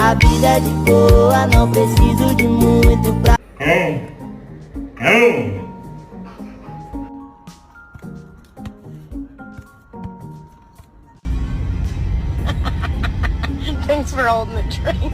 A vida é de boa, não preciso de muito pra... Thanks for holding the train.